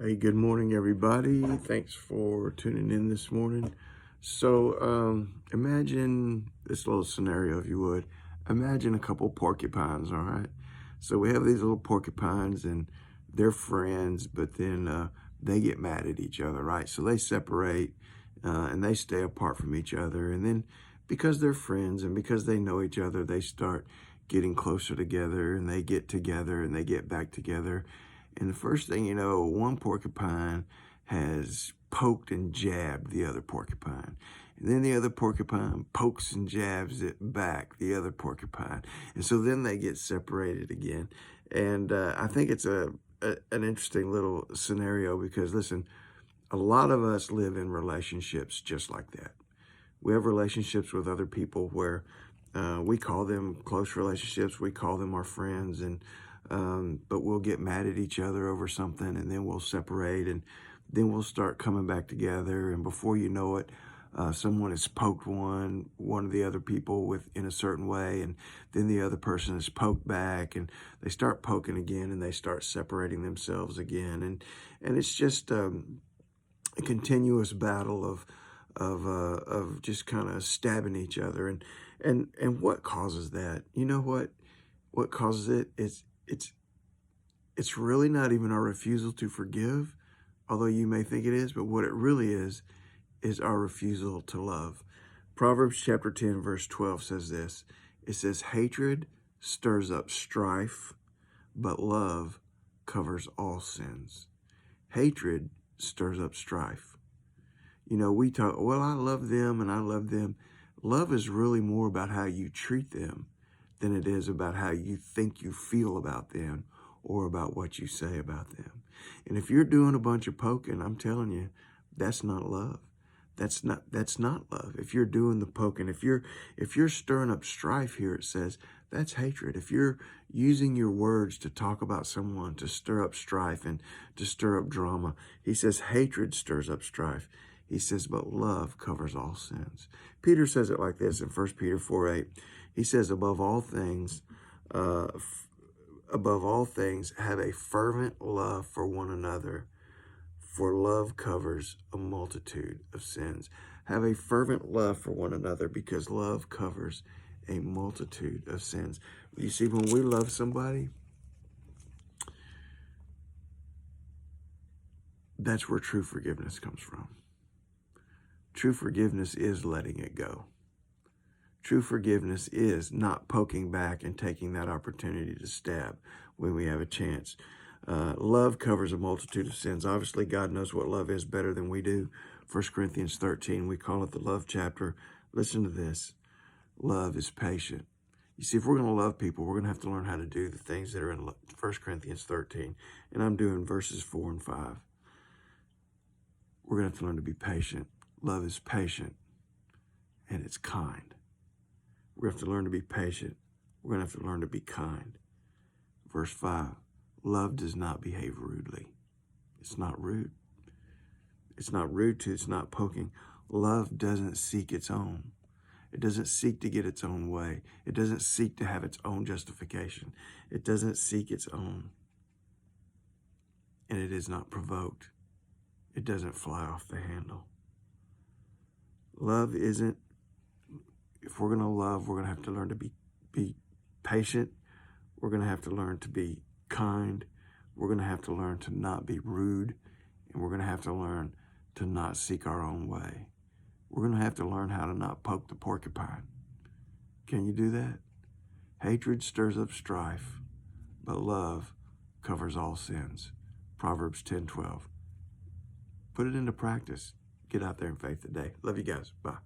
Hey, good morning, everybody. Thanks for tuning in this morning. Imagine this little scenario, if you would. Imagine a couple porcupines, all right? So we have these little porcupines and they're friends, but then they get mad at each other, right? So they separate and they stay apart from each other. And then because they're friends and because they know each other, they start getting closer together and they get together and they get back together. And the first thing you know, one porcupine has poked and jabbed the other porcupine. And then the other porcupine pokes and jabs it back, the other porcupine. And so then they get separated again. And I think it's an interesting little scenario because, listen, a lot of us live in relationships just like that. We have relationships with other people where we call them close relationships. We call them our friends, but we'll get mad at each other over something, and then we'll separate, and then we'll start coming back together. And before you know it, someone has poked one of the other people in a certain way, and then the other person is poked back, and they start poking again, and they start separating themselves again, and it's just a continuous battle of just kind of stabbing each other, and what causes that? You know what causes it? It's really not even our refusal to forgive, although you may think it is, but what it really is our refusal to love. Proverbs chapter 10, verse 12 says this. It says, hatred stirs up strife, but love covers all sins. Hatred stirs up strife. You know, we talk, well, I love them and I love them. Love is really more about how you treat them than it is about how you think you feel about them or about what you say about them. And if you're doing a bunch of poking, I'm telling you, that's not love. That's not love. If you're doing the poking, if you're stirring up strife here, it says that's hatred. If you're using your words to talk about someone, to stir up strife and to stir up drama, he says hatred stirs up strife. He says, but love covers all sins. Peter says it like this in 1 Peter 4:8. He says, above all things, have a fervent love for one another, for love covers a multitude of sins. Have a fervent love for one another because love covers a multitude of sins. You see, when we love somebody, that's where true forgiveness comes from. True forgiveness is letting it go. True forgiveness is not poking back and taking that opportunity to stab when we have a chance. Love covers a multitude of sins. Obviously, God knows what love is better than we do. 1 Corinthians 13, we call it the love chapter. Listen to this. Love is patient. You see, if we're going to love people, we're going to have to learn how to do the things that are in 1 Corinthians 13. And I'm doing verses 4 and 5. We're going to have to learn to be patient. Love is patient and it's kind. We're going to have to learn to be patient. We're going to have to learn to be kind. Verse 5, love does not behave rudely. It's not rude. It's not rude it's not poking. Love doesn't seek its own. It doesn't seek to get its own way. It doesn't seek to have its own justification. It doesn't seek its own. And it is not provoked. It doesn't fly off the handle. Love isn't, if we're going to love, we're going to have to learn to be patient. We're going to have to learn to be kind. We're going to have to learn to not be rude. And we're going to have to learn to not seek our own way. We're going to have to learn how to not poke the porcupine. Can you do that? Hatred stirs up strife, but love covers all sins. Proverbs 10:12. Put it into practice. Get out there in faith today. Love you guys. Bye.